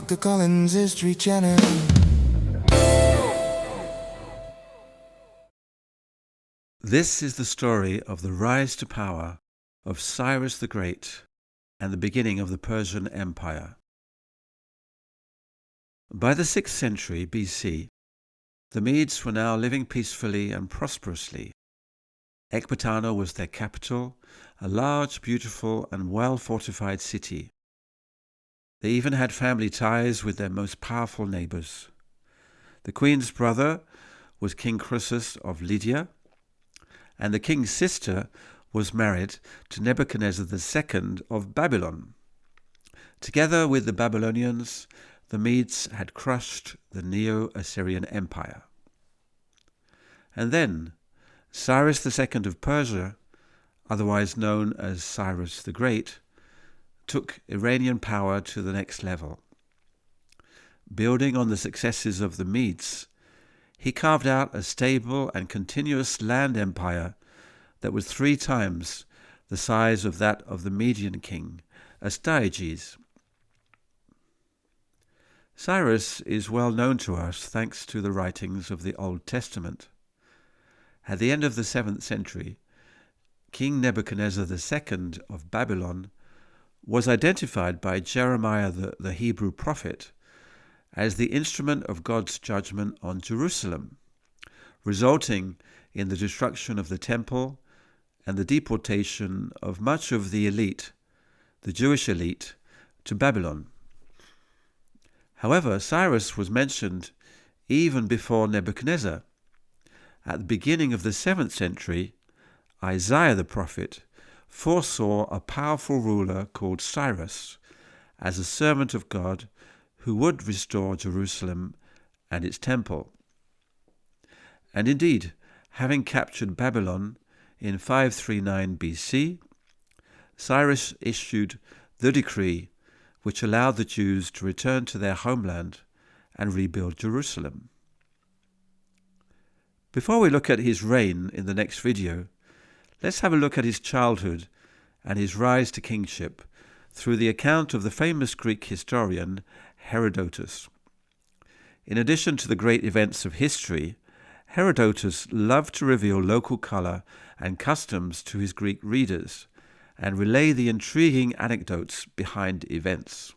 Dr. Collins History Channel. This is the story of the rise to power of Cyrus the Great and the beginning of the Persian Empire. By the 6th century BC, the Medes were now living peacefully and prosperously. Ecbatana was their capital, a large, beautiful, and well-fortified city. They even had family ties with their most powerful neighbors. The queen's brother was King Croesus of Lydia, and the king's sister was married to Nebuchadnezzar II of Babylon. Together with the Babylonians, the Medes had crushed the Neo-Assyrian Empire. And then Cyrus II of Persia, otherwise known as Cyrus the Great, took Iranian power to the next level. Building on the successes of the Medes, he carved out a stable and continuous land empire that was 3 times the size of that of the Median king, Astyages. Cyrus is well known to us thanks to the writings of the Old Testament. At the end of the 7th century, King Nebuchadnezzar II of Babylon was identified by Jeremiah the Hebrew prophet as the instrument of God's judgment on Jerusalem, resulting in the destruction of the temple and the deportation of much of the elite, the Jewish elite, to Babylon. However, Cyrus was mentioned even before Nebuchadnezzar. At the beginning of the 7th century, Isaiah the prophet foresaw a powerful ruler called Cyrus as a servant of God who would restore Jerusalem and its temple. And indeed, having captured Babylon in 539 BC, Cyrus issued the decree which allowed the Jews to return to their homeland and rebuild Jerusalem. Before we look at his reign in the next video, let's have a look at his childhood and his rise to kingship through the account of the famous Greek historian Herodotus. In addition to the great events of history, Herodotus loved to reveal local color and customs to his Greek readers and relay the intriguing anecdotes behind events.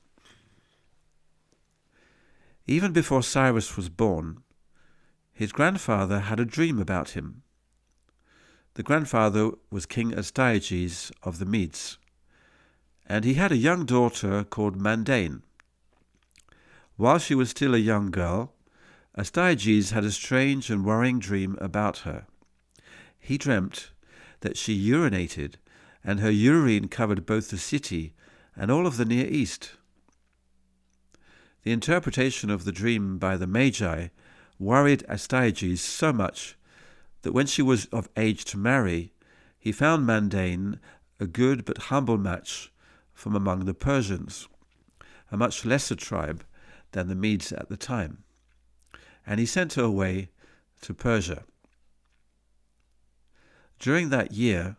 Even before Cyrus was born, his grandfather had a dream about him. The grandfather was King Astyages of the Medes, and he had a young daughter called Mandane. While she was still a young girl, Astyages had a strange and worrying dream about her. He dreamt that she urinated, and her urine covered both the city and all of the Near East. The interpretation of the dream by the Magi worried Astyages so much that when she was of age to marry, he found Mandane a good but humble match from among the Persians, a much lesser tribe than the Medes at the time, and he sent her away to Persia. During that year,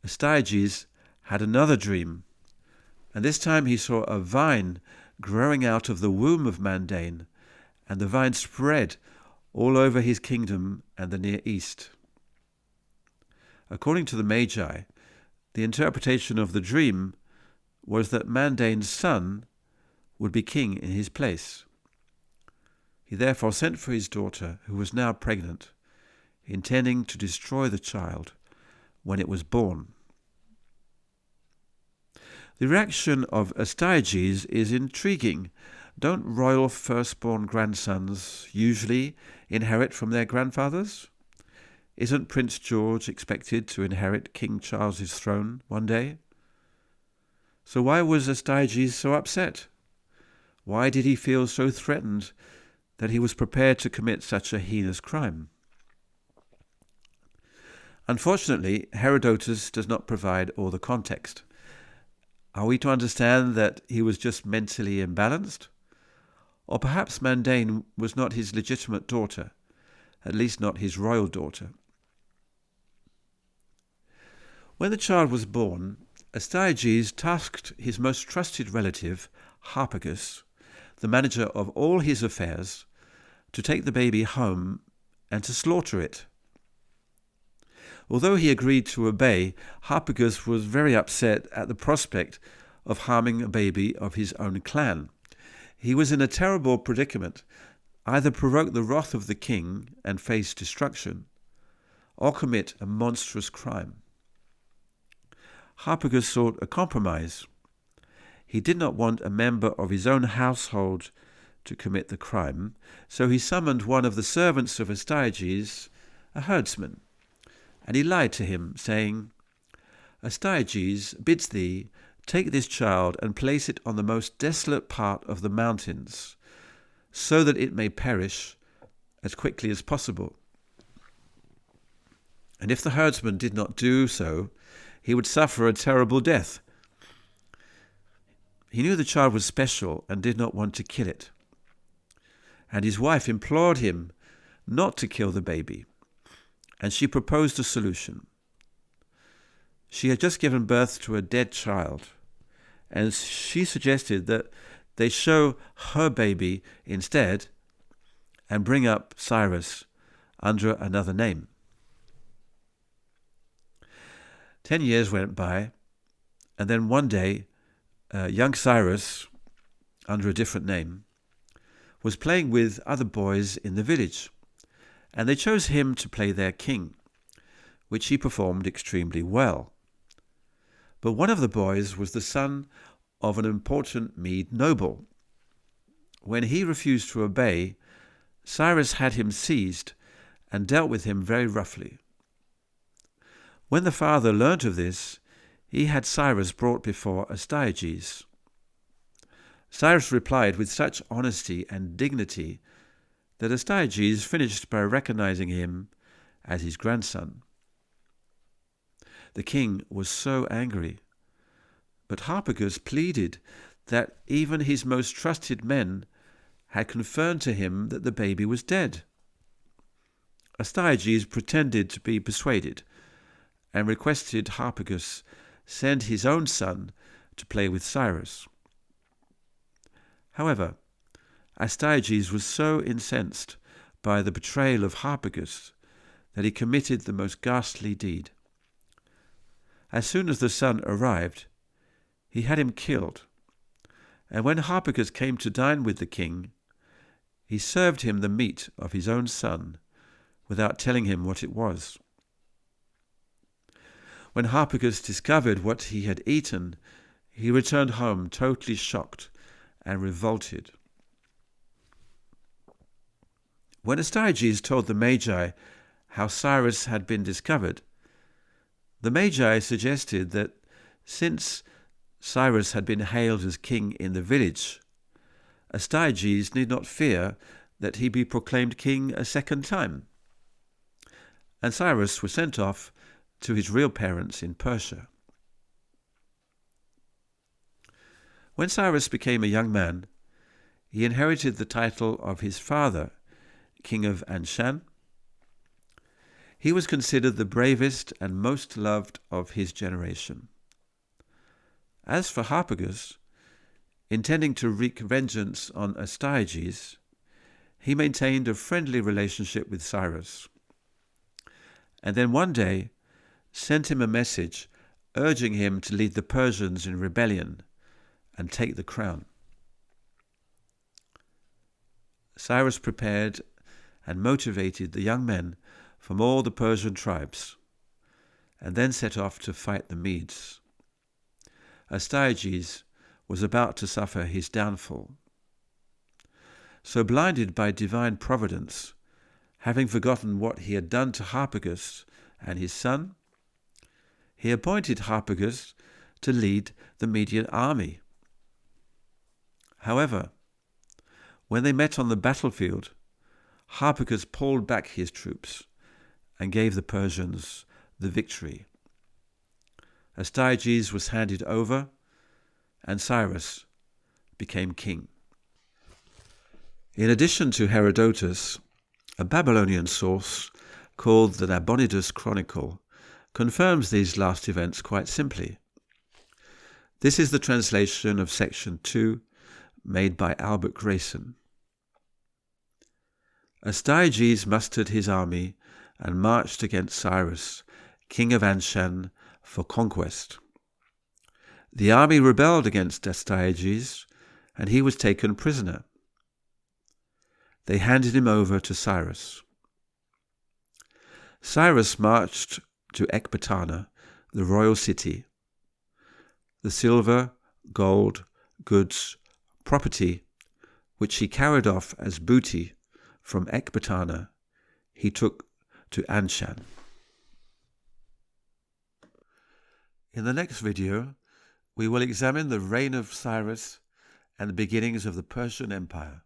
Astyages had another dream, and this time he saw a vine growing out of the womb of Mandane, and the vine spread all over his kingdom and the Near East. According to the Magi, the interpretation of the dream was that Mandane's son would be king in his place. He therefore sent for his daughter, who was now pregnant, intending to destroy the child when it was born. The reaction of Astyages is intriguing. Don't royal firstborn grandsons usually inherit from their grandfathers? Isn't Prince George expected to inherit King Charles's throne one day? So why was Astyages so upset? Why did he feel so threatened that he was prepared to commit such a heinous crime? Unfortunately, Herodotus does not provide all the context. Are we to understand that he was just mentally imbalanced? Or perhaps Mandane was not his legitimate daughter, at least not his royal daughter. When the child was born, Astyages tasked his most trusted relative, Harpagus, the manager of all his affairs, to take the baby home and to slaughter it. Although he agreed to obey, Harpagus was very upset at the prospect of harming a baby of his own clan. He was in a terrible predicament: either provoke the wrath of the king and face destruction, or commit a monstrous crime. Harpagus sought a compromise. He did not want a member of his own household to commit the crime, so he summoned one of the servants of Astyages, a herdsman, and he lied to him, saying, "Astyages bids thee take this child and place it on the most desolate part of the mountains, so that it may perish as quickly as possible." And if the herdsman did not do so, he would suffer a terrible death. He knew the child was special and did not want to kill it. And his wife implored him not to kill the baby, and she proposed a solution. She had just given birth to a dead child, and she suggested that they show her baby instead and bring up Cyrus under another name. 10 years went by, and then one day, young Cyrus, under a different name, was playing with other boys in the village, and they chose him to play their king, which he performed extremely well. But one of the boys was the son of an important Mede noble. When he refused to obey, Cyrus had him seized and dealt with him very roughly. When the father learnt of this, he had Cyrus brought before Astyages. Cyrus replied with such honesty and dignity that Astyages finished by recognizing him as his grandson. The king was so angry, but Harpagus pleaded that even his most trusted men had confirmed to him that the baby was dead. Astyages pretended to be persuaded and requested Harpagus send his own son to play with Cyrus. However, Astyages was so incensed by the betrayal of Harpagus that he committed the most ghastly deed. As soon as the son arrived, he had him killed, and when Harpagus came to dine with the king, he served him the meat of his own son without telling him what it was. When Harpagus discovered what he had eaten, he returned home totally shocked and revolted. When Astyages told the Magi how Cyrus had been discovered, the Magi suggested that since Cyrus had been hailed as king in the village, Astyages need not fear that he be proclaimed king a second time, and Cyrus was sent off to his real parents in Persia. When Cyrus became a young man, he inherited the title of his father, king of Anshan. He was considered the bravest and most loved of his generation. As for Harpagus, intending to wreak vengeance on Astyages, he maintained a friendly relationship with Cyrus, and then one day sent him a message urging him to lead the Persians in rebellion and take the crown. Cyrus prepared and motivated the young men from all the Persian tribes, and then set off to fight the Medes. Astyages was about to suffer his downfall. So, blinded by divine providence, having forgotten what he had done to Harpagus and his son, he appointed Harpagus to lead the Median army. However, when they met on the battlefield, Harpagus pulled back his troops and gave the Persians the victory. Astyages was handed over, and Cyrus became king. In addition to Herodotus, a Babylonian source called the Nabonidus Chronicle confirms these last events quite simply. This is the translation of section 2, made by Albert Grayson. Astyages mustered his army and marched against Cyrus, king of Anshan, for conquest. The army rebelled against Astyages, and he was taken prisoner. They handed him over to Cyrus. Cyrus marched to Ecbatana, the royal city. The silver, gold, goods, property, which he carried off as booty from Ecbatana, he took to Anshan. In the next video, we will examine the reign of Cyrus and the beginnings of the Persian Empire.